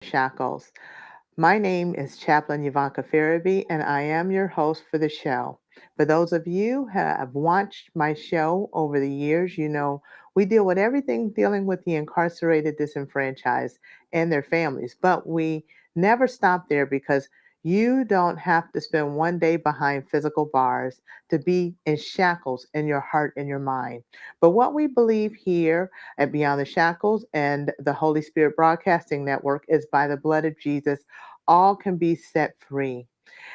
Shackles. My name is Chaplain Euvonka Farabee, and I am your host for the show. For those of you who have watched my show over the years, you know we deal with everything dealing with the incarcerated, disenfranchised, and their families. But we never stop there because you don't have to spend one day behind physical bars to be in shackles in your heart and your mind. But what we believe here at Beyond the Shackles and the Holy Spirit Broadcasting Network is by the blood of Jesus all can be set free.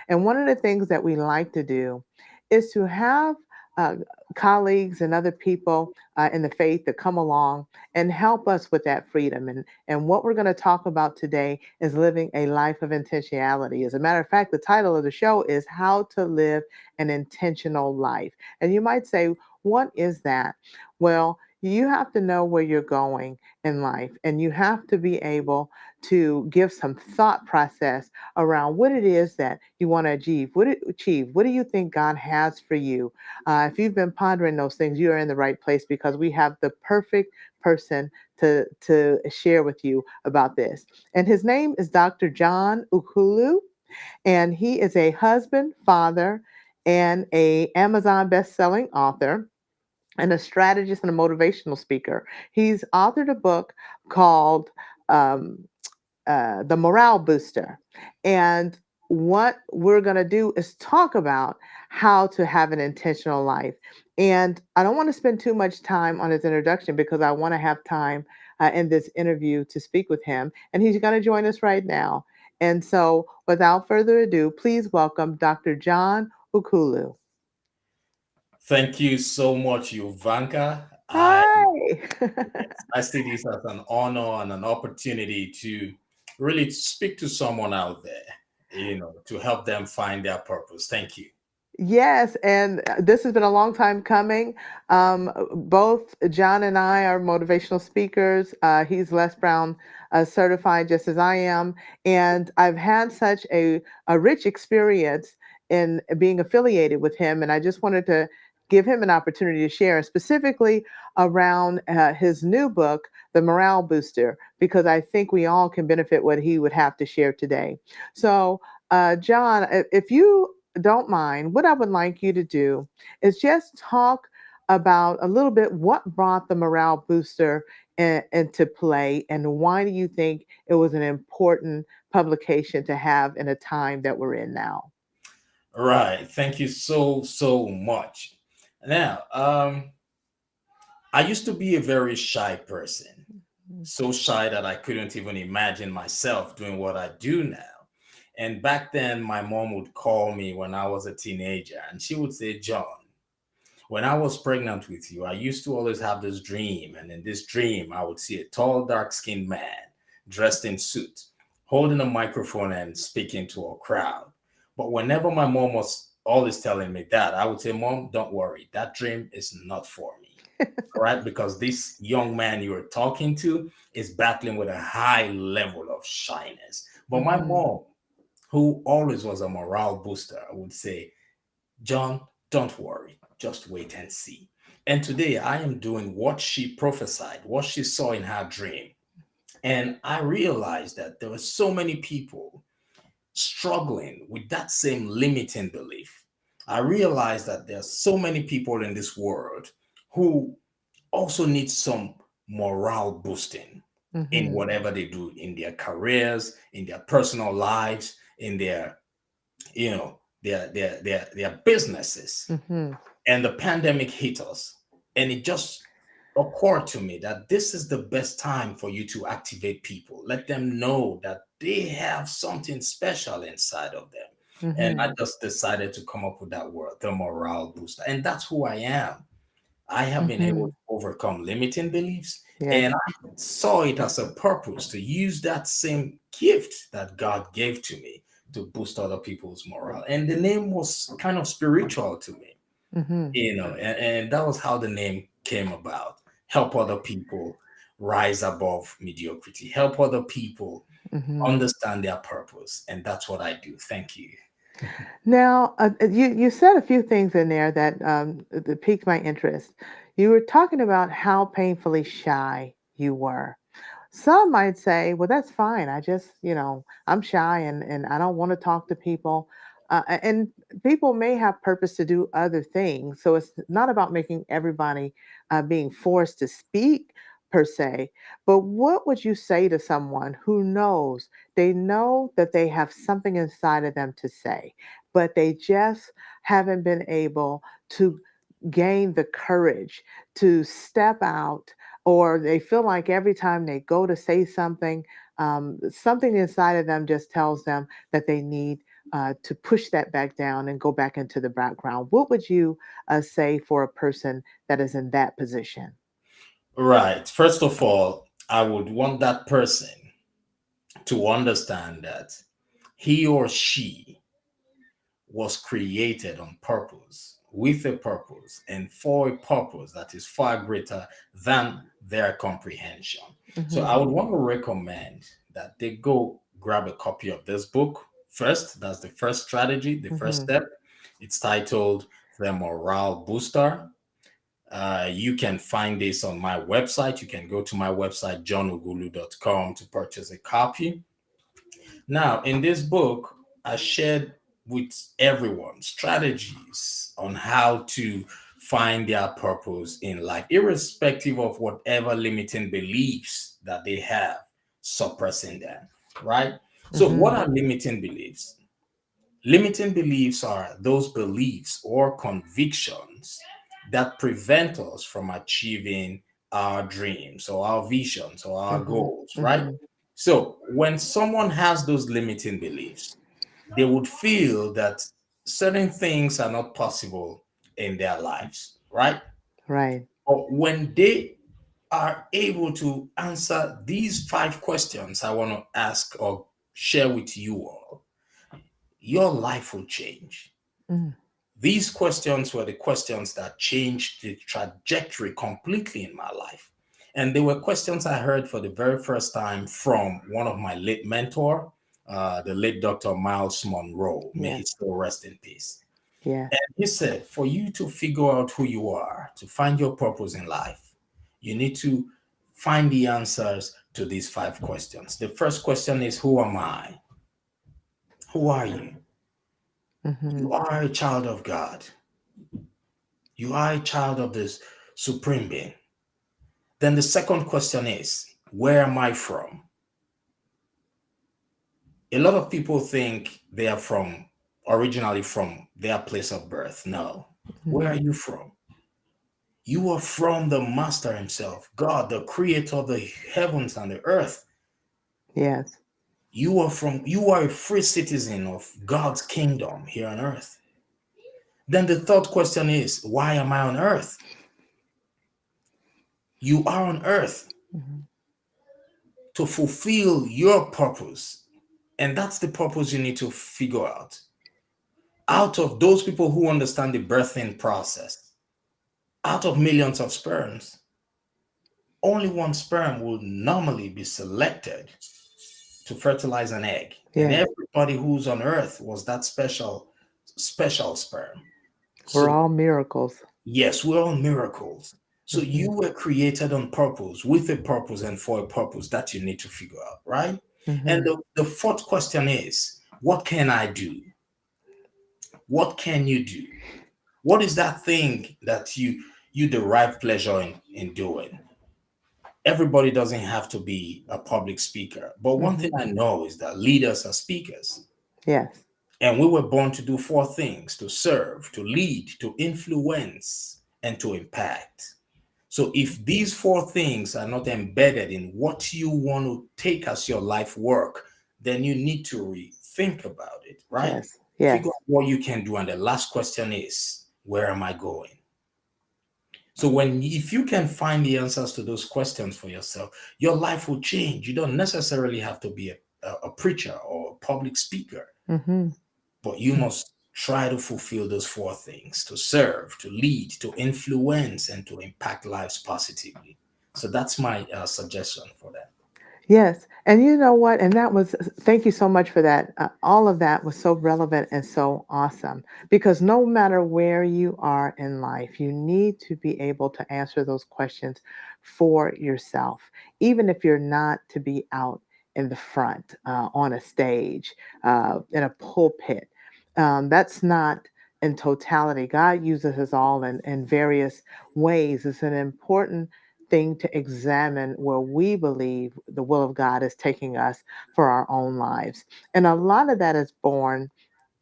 And one of the things that we like to do is to have uh, colleagues and other people in the faith that come along and help us with that freedom. And what we're going to talk about today is living a life of intentionality. As a matter of fact, the title of the show is How to Live an Intentional Life. And you might say, what is that? Well, you have to know where you're going in life, and you have to be able to give some thought process around what it is that you want to achieve. What do you think God has for you? If you've been pondering those things, you are in the right place because we have the perfect person to share with you about this. And his name is Dr. John Ughulu, and he is a husband, father, and a Amazon best-selling author and a strategist and a motivational speaker. He's authored a book called um, The Morale Booster. And what we're going to do is talk about how to have an intentional life. And I don't want to spend too much time on his introduction because I want to have time in this interview to speak with him. And he's going to join us right now. And so, without further ado, please welcome Dr. John Ukulu. Thank you so much, Euvonka. Hi. I see this as an honor and an opportunity to really speak to someone out there, to help them find their purpose. Thank you. Yes, and this has been a long time coming. Both John and I are motivational speakers. He's Les Brown certified, just as I am, and I've had such a rich experience in being affiliated with him, and I just wanted to give him an opportunity to share, specifically around his new book, The Morale Booster, because I think we all can benefit what he would have to share today. So, John, if you don't mind, what I would like you to do is just talk about a little bit what brought the morale booster into play, and why do you think it was an important publication to have in a time that we're in now? All right. Thank you so much. Now, I used to be a very shy person, so shy that I couldn't even imagine myself doing what I do now. And back then, my mom would call me when I was a teenager and she would say, John, when I was pregnant with you, I used to always have this dream. And in this dream, I would see a tall, dark skinned man dressed in suit, holding a microphone and speaking to a crowd. But whenever my mom was always telling me that, I would say, Mom, don't worry, that dream is not for me. Right? Because this young man you are talking to is battling with a high level of shyness. But my Mhm. mom, who always was a morale booster, would say, John, don't worry, just wait and see. And today I am doing what she prophesied, what she saw in her dream. And I realized that there were so many people struggling with that same limiting belief. I realized that there are so many people in this world who also need some morale boosting in Mhm. whatever they do in their careers, in their personal lives, in their businesses. Mhm. And the pandemic hit us, and it just occurred to me that this is the best time for you to activate people, let them know that they have something special inside of them. And I Mhm. just decided to come up with that word, the morale booster, and that's who I am. I have been able Mhm. to overcome limiting beliefs, Yes. and I saw it as a purpose to use that same gift that God gave to me to boost other people's morale. And the name was kind of spiritual to me, Mhm. and that was how the name came about. Help other people rise above mediocrity, help other people Mhm. understand their purpose. And that's what I do. Thank you. Now, you said a few things in there that that piqued my interest. You were talking about how painfully shy you were. Some might say, well, that's fine. I just, I'm shy and I don't want to talk to people. And people may have purpose to do other things. So it's not about making everybody being forced to speak per se. But what would you say to someone who knows they know that they have something inside of them to say, but they just haven't been able to gain the courage to step out, or they feel like every time they go to say something, something inside of them just tells them that they need to push that back down and go back into the background. What would you say for a person that is in that position? Right. First of all, I would want that person to understand that he or she was created on purpose, with a purpose, and for a purpose that is far greater than their comprehension. So Hmm. I would want to recommend that they go grab a copy of this book first. That's the first strategy, the first Hmm. step. It's titled The Morale Booster. You can find this on my website. You can go to my website, johnughulu.com, to purchase a copy. Now, in this book, I shared with everyone strategies on how to find their purpose in life, irrespective of whatever limiting beliefs that they have suppressing them, right? So, what Hmm. are limiting beliefs? Limiting beliefs are those beliefs or convictions that prevent us from achieving our dreams or our visions or our Hmm. goals, right? Hmm. So when someone has those limiting beliefs, they would feel that certain things are not possible in their lives, right? Right. But when they are able to answer these five questions I want to ask or share with you all, your life will change. Mm. These questions were the questions that changed the trajectory completely in my life. And they were questions I heard for the very first time from one of my late mentor, the late Dr. Miles Monroe. May he Yes. still rest in peace. Yes. And he said, for you to figure out who you are, to find your purpose in life, you need to find the answers to these five questions. The first question is, who am I? Who are you? Hmm. You are a child of God. You are a child of this supreme being. Then the second question is, where am I from? A lot of people think they are from originally from their place of birth. No. Where are Hmm. you from? You are from the master himself, God, the creator of the heavens and the earth. Yes. You are a free citizen of God's kingdom here on earth. Then the third question is, why am I on earth? You are on earth Hmm. to fulfill your purpose. And that's the purpose you need to figure out. Out of those people who understand the birthing process, out of millions of sperms, only one sperm will normally be selected to fertilize an egg. And Yes. everybody who's on earth was that special sperm. We're So, all miracles. yes, we're all miracles. So, Hmm. you were created on purpose, with a purpose, and for a purpose that you need to figure out, right? And Hmm. the fourth question is, what can I do? What can you do? What is that thing that you derive pleasure in doing? Everybody doesn't have to be a public speaker, but one thing Hmm. I know is that leaders are speakers. Yes. And we were born to do four things: to serve, to lead, to influence, and to impact. So if these four things are not embedded in what you want to take as your life work, then you need to rethink about it, right? Yes. Figure Yes. out what you can do. And the last question is, where am I going? So when if you can find the answers to those questions for yourself, your life will change. You don't necessarily have to be a preacher or a public speaker, Hmm. but you must try to fulfill those four things: to serve, to lead, to influence, and to impact lives positively. So that's my suggestion for that. Yes. And you know what? And that was, thank you so much for that. All of that was so relevant and so awesome because no matter where you are in life, you need to be able to answer those questions for yourself, even if you're not to be out in the front, on a stage, in a pulpit. That's not in totality. God uses us all in various ways. It's an important thing to examine where we believe the will of God is taking us for our own lives. And a lot of that is born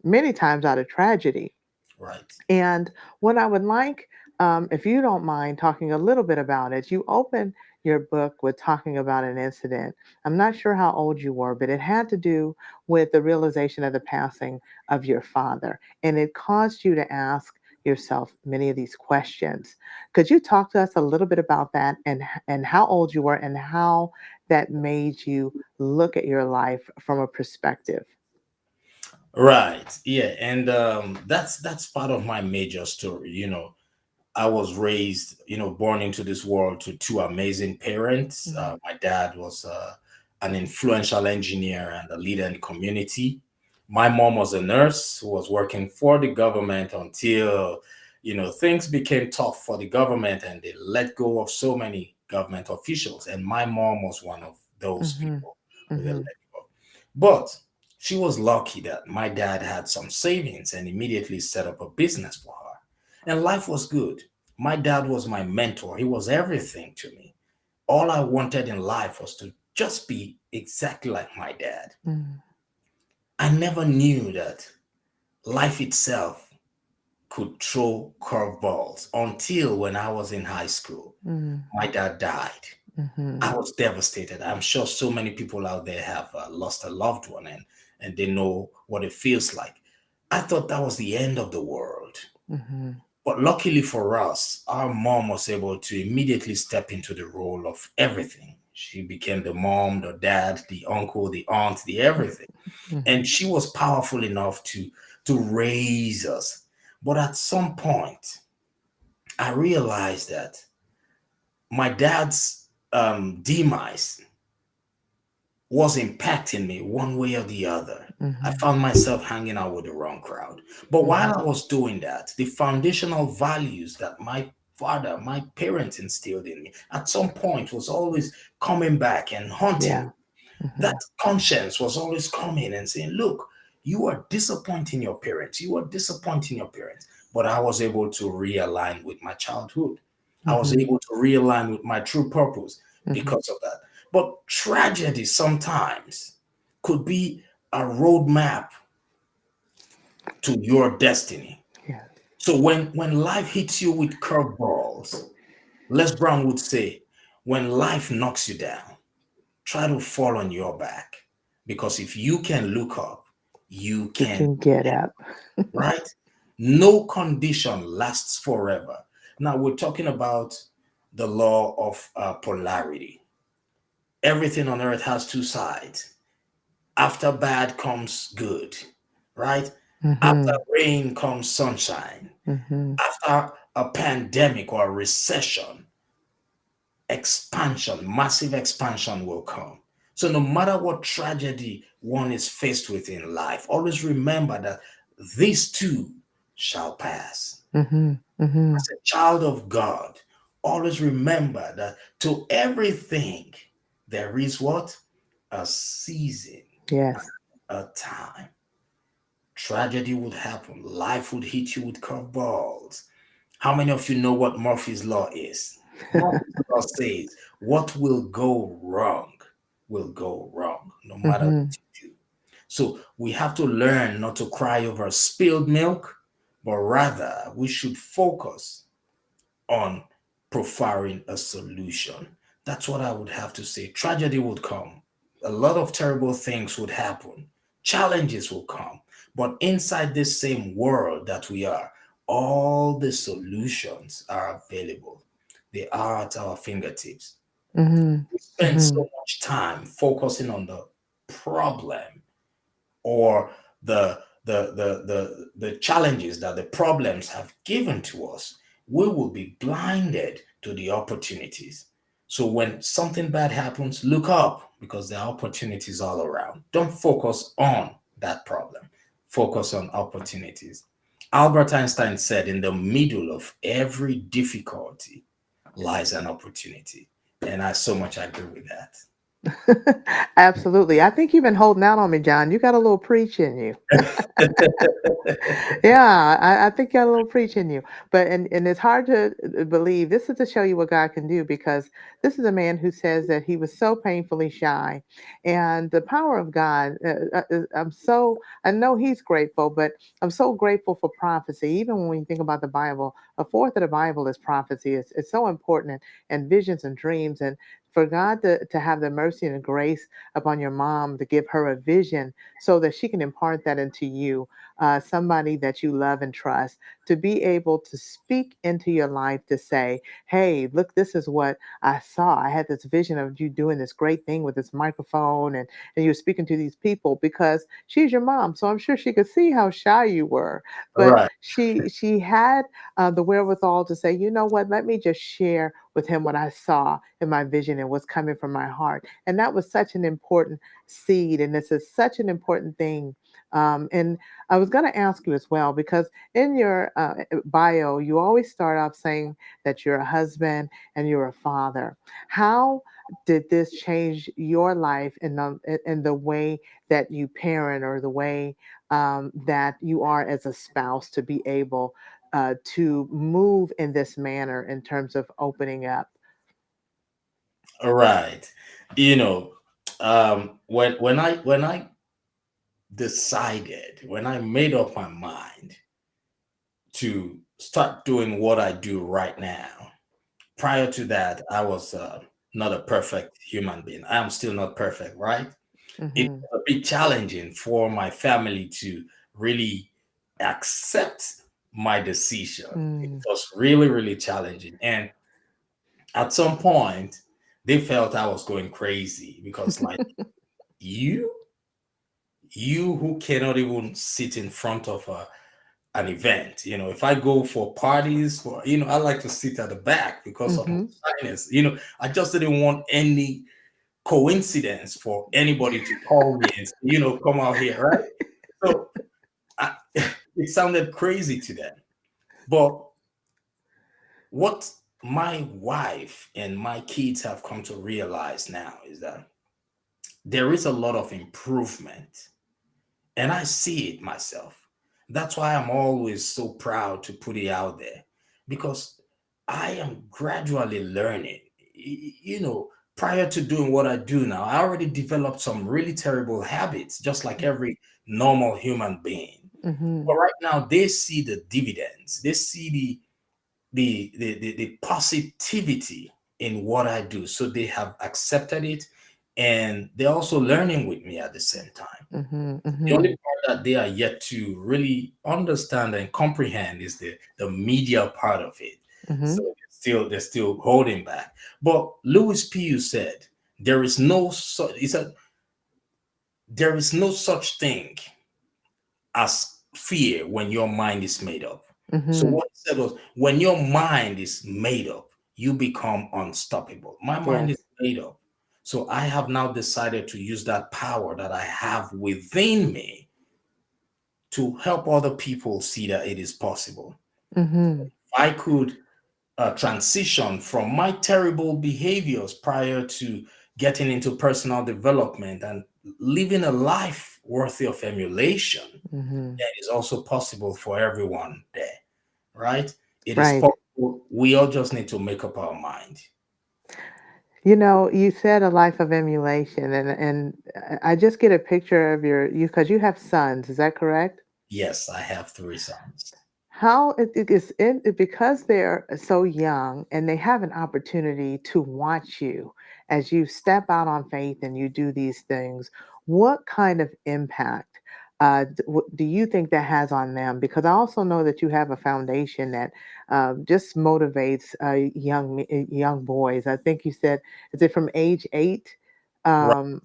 many times out of tragedy. Right. And what I would like, if you don't mind talking a little bit about it, you open your book with talking about an incident. I'm not sure how old you were, but it had to do with the realization of the passing of your father. And it caused you to ask yourself many of these questions. Could you talk to us a little bit about that and how old you were and how that made you look at your life from a perspective? Right. Yeah. And that's part of my major story. I was raised, born into this world to two amazing parents. Mhm, My dad was an influential engineer and a leader in community. My mom was a nurse who was working for the government until, things became tough for the government and they let go of so many government officials. And my mom was one of those mhm, people who they let mhm, go. But she was lucky that my dad had some savings and immediately set up a business for her. And life was good. My dad was my mentor. He was everything to me. All I wanted in life was to just be exactly like my dad. mhm, I never knew that life itself could throw curveballs until when I was in high school. mhm, My dad died. mhm. I was devastated. I'm sure so many people out there have lost a loved one and they know what it feels like. I thought that was the end of the world. Mhm, But luckily for us, our mom was able to immediately step into the role of everything. She became the mom, the dad, the uncle, the aunt, the everything. mhm, And she was powerful enough to raise us. But at some point, I realized that my dad's demise was impacting me one way or the other. I mhm, found myself hanging out with the wrong crowd. But while mhm, I was doing that, the foundational values that my father, my parents instilled in me at some point was always coming back and haunting me. yeah, That mhm, conscience was always coming and saying, look, you are disappointing your parents. You are disappointing your parents. But I was able to realign with my childhood. I was mhm, able to realign with my true purpose mhm, because of that. But tragedy sometimes could be a roadmap to your destiny. yeah, So when life hits you with curveballs, Les Brown would say, when life knocks you down, try to fall on your back. Because if you can look up, you you can, can get up. right? No condition lasts forever. Now we're talking about the law of polarity. Everything on earth has two sides. After bad comes good, right? After Mhm, rain comes sunshine. mhm, After a pandemic or a recession, expansion, massive expansion will come. So, no matter what tragedy one is faced with in life, always remember that these too shall pass. mhm, mhm. As a child of God, always remember that to everything there is what? A season, Yes. a time. Tragedy would happen, life would hit you with curveballs. How many of you know what Murphy's Law is? Murphy's Law says, what will go wrong, no matter Mhm, what you do. So we have to learn not to cry over spilled milk, but rather we should focus on profiling a solution. That's what I would have to say. Tragedy would come. A lot of terrible things would happen. Challenges will come. But inside this same world that we are, all the solutions are available. They are at our fingertips. mhm, We spend so mhm, much time focusing on the problem or the challenges that the problems have given to us, we will be blinded to the opportunities. So when something bad happens, look up because there are opportunities all around. Don't focus on that problem, focus on opportunities. Albert Einstein said, in the middle of every difficulty lies an opportunity. And I so much agree with Absolutely. I think you've been holding out on me, John. You got a little preach in you. that. Yeah, I think you got a little preach in you. But and it's hard to believe. This is to show you what God can do, because this is a man who says that he was so painfully shy, and the power of God. I know he's grateful, but I'm so grateful for prophecy. Even when you think about the Bible, a fourth of the Bible is prophecy. It's so important, and visions and dreams, and for God to have the mercy and the grace upon your mom to give her a vision so that she can impart that into you, somebody that you love and trust, to be able to speak into your life to say, hey, look, this is what I saw. I had this vision of you doing this great thing with this microphone, and you're speaking to these people because she's your mom. So I'm sure she could see how shy you were. But Right. she had the wherewithal to say, you know what, let me just share with him what I saw in my vision and what's coming from my heart. And that was such an important seed. And this is such an important thing. And I was going to ask you as well, because in your bio, you always start off saying that you're a husband and you're a father. How did this change your life in the way that you parent, or the way that you are as a spouse, to be able to move in this manner in terms of opening up? Right. You know, when I decided, when I made up my mind to start doing what I do right now, prior to that, I was not a perfect human being. I am still not perfect, right? It Mm-hmm. was a bit challenging for my family to really accept my decision. It Mm. was really, really challenging. And at some point, they felt I was going crazy because, like, you, you who cannot even sit in front of an event. If I go for parties, I like to sit at the back because of my Mm-hmm. shyness. I just didn't want any coincidence for anybody to call me and say, come out here, right? So I, it sounded crazy to them. But what my wife and my kids have come to realize now is that there is a lot of improvement, and I see it myself. That's why I'm always so proud to put it out there, because I am gradually learning. Prior to doing what I do now, I already developed some really terrible habits, just like every normal human being. Mm-hmm. But right now, they see the dividends. They see the positivity in what I do. So they have accepted it, and they're also learning with me at the same time. Mm-hmm. The only Mm-hmm. part that they are yet to really understand and comprehend is the media part of it. Mm-hmm. So they're still holding back. But Louis P. said he said there is no such thing as fear when your mind is made up. So Mm-hmm. what he said was, when your mind is made up, you become unstoppable. My mind Yes. is made up. So I have now decided to use that power that I have within me to help other people see that it is possible. Mm-hmm. If I could transition from my terrible behaviors prior to getting into personal development and living a life worthy of emulation, Mm-hmm. that is also possible for everyone there, right? It is Right. possible. We all just need to make up our mind. You know, you said a life of emulation, and I just get a picture of you, because you have sons. Is that correct? Yes, I have three sons. How it is because they're so young and they have an opportunity to watch you as you step out on faith and you do these things. What kind of impact do you think that has on them? Because I also know that you have a foundation that just motivates young boys. I think you said, is it from age 8? Right. Um,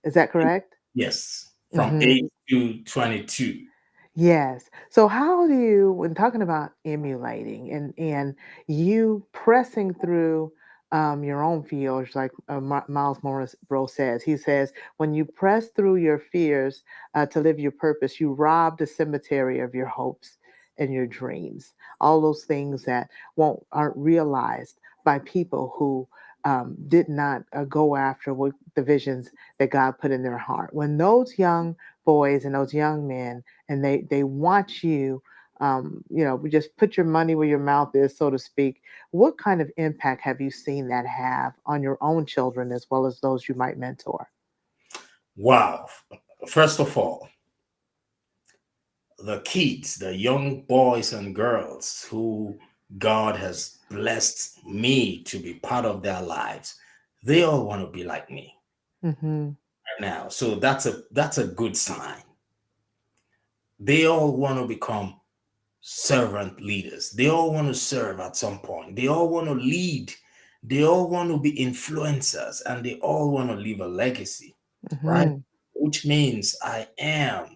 is that correct? Yes, from Mm-hmm. 8 to 22. Yes. So how do you, when talking about emulating and you pressing through your own fears, like Miles Monroe says. He says, when you press through your fears to live your purpose, you rob the cemetery of your hopes and your dreams. All those things that won't aren't realized by people who did not go after what the visions that God put in their heart. When those young boys and those young men and they watch you, just put your money where your mouth is, so to speak. What kind of impact have you seen that have on your own children as well as those you might mentor? Wow. First of all, the kids, the young boys and girls who God has blessed me to be part of their lives, they all want to be like me Mm-hmm. right now. So that's a good sign. They all want to become servant leaders. They all want to serve at some point. They all want to lead. They all want to be influencers and they all want to leave a legacy, right? Mm-hmm. Which means I am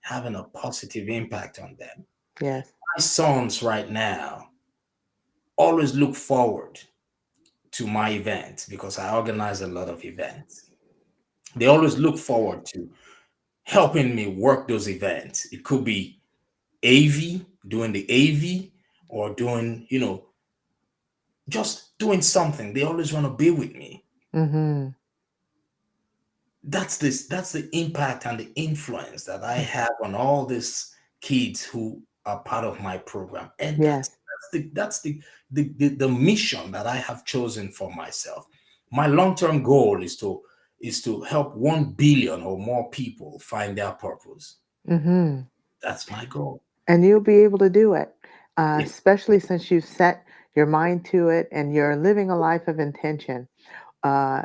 having a positive impact on them. Yes. My sons right now always look forward to my events because I organize a lot of events. They always look forward to helping me work those events. It could be AV, doing the AV, or doing, just doing something. They always want to be with me. Mm-hmm. That's the impact and the influence that I have on all these kids who are part of my program. And Yes. that's the mission that I have chosen for myself. My long-term goal is to help 1 billion or more people find their purpose. Mm-hmm. That's my goal. And you'll be able to do it, Yeah. especially since you've set your mind to it and you're living a life of intention. Uh,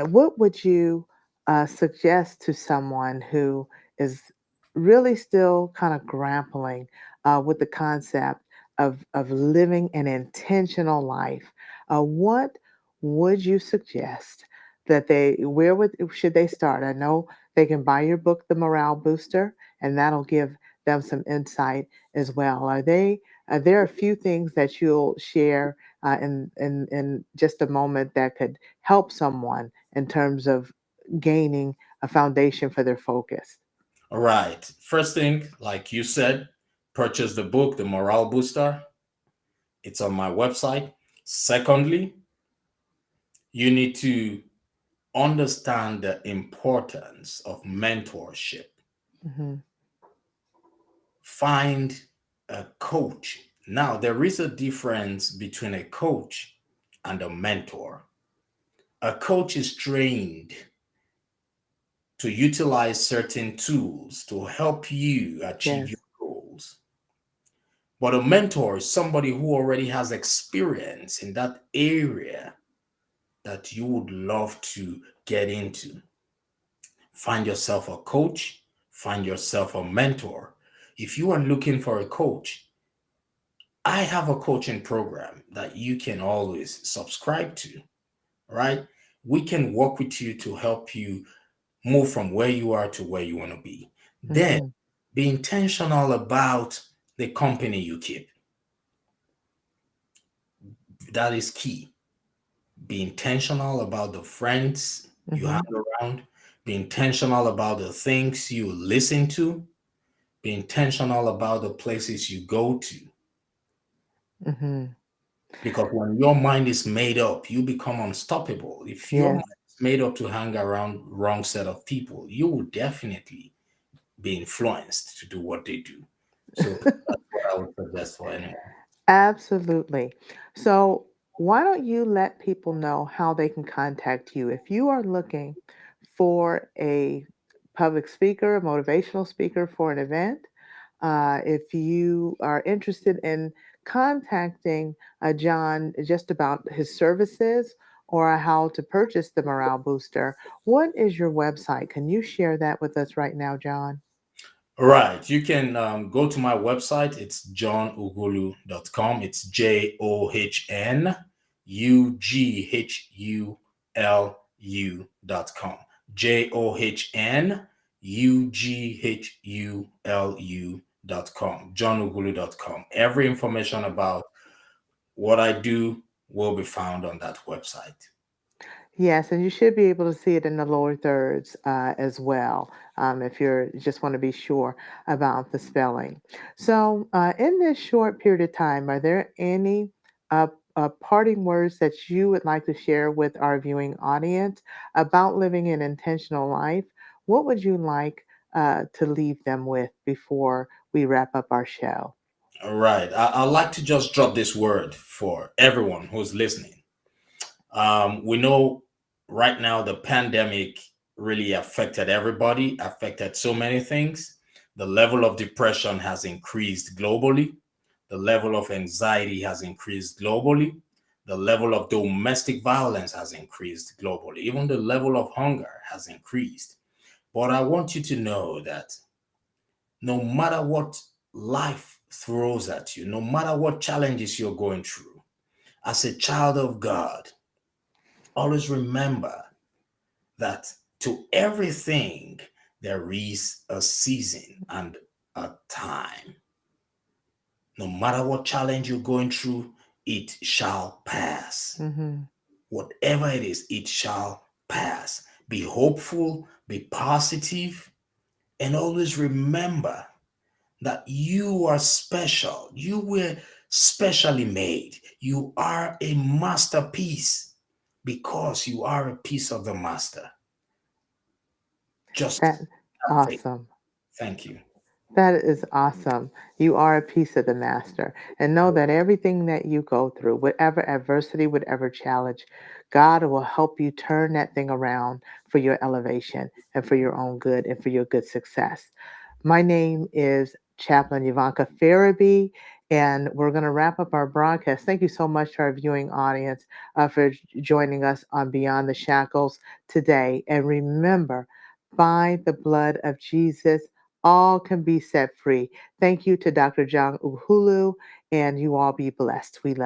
what would you suggest to someone who is really still kind of grappling with the concept of living an intentional life? What would you suggest that where should they start? I know they can buy your book, The Morale Booster, and that'll give them some insight as well. Are there a few things that you'll share in just a moment that could help someone in terms of gaining a foundation for their focus? All right. First thing, like you said, purchase the book, The Morale Booster. It's on my website. Secondly, you need to understand the importance of mentorship. Hmm. Find a coach. Now, there is a difference between a coach and a mentor. A coach is trained to utilize certain tools to help you achieve your Yes. goals. But a mentor is somebody who already has experience in that area that you would love to get into. Find yourself a coach, find yourself a mentor. If you are looking for a coach, I have a coaching program that you can always subscribe to, right? We can work with you to help you move from where you are to where you want to be. Then Hmm. be intentional about the company you keep. That is key. Be intentional about the friends you hang Hmm. around. Be intentional about the things you listen to. Be intentional about the places you go to. Hmm. Because when your mind is made up, you become unstoppable. If your mind Yes. is made up to hang around wrong set of people, you will definitely be influenced to do what they do. So that's what I would suggest for anyone. Absolutely. So, why don't you let people know how they can contact you if you are looking for a public speaker, a motivational speaker for an event? If you are interested in contacting John just about his services or how to purchase the morale booster, what is your website? Can you share that with us right now, John? Right. You can go to my website. It's johnughulu.com. It's JOHNUGHULU.com. JOHNUGHULU.com. JohnUghulu.com. Every information about what I do, will be found on that website. Yes, and you should be able to see it in the lower thirds as well, if you're just want to be sure about the spelling. So, in this short period of time, are there any parting words that you would like to share with our viewing audience about living an intentional life? What would you like to leave them with before we wrap up our show? All right. I'd like to just drop this word for everyone who's listening. We know right now the pandemic really affected everybody, affected so many things. The level of depression has increased globally. The level of anxiety has increased globally. The level of domestic violence has increased globally. Even the level of hunger has increased. But I want you to know that no matter what life throws at you, no matter what challenges you're going through, as a child of God, always remember that to everything there is a season and a time. No matter what challenge you're going through, it shall pass. Hmm. Whatever it is, it shall pass. Be hopeful, be positive, and always remember that you are special. You were specially made. You are a masterpiece because you are a piece of the master. Just That have faith. awesome. Thank you. That is awesome. You are a piece of the master. And know that everything that you go through, whatever adversity, whatever challenge, God will help you turn that thing around for your elevation and for your own good and for your good success. My name is Chaplain Euvonka Farabee, and we're going to wrap up our broadcast. Thank you so much to our viewing audience for joining us on Beyond the Shackles today. And remember, by the blood of Jesus, all can be set free. Thank you to Dr. John Ughulu, and you all be blessed. We love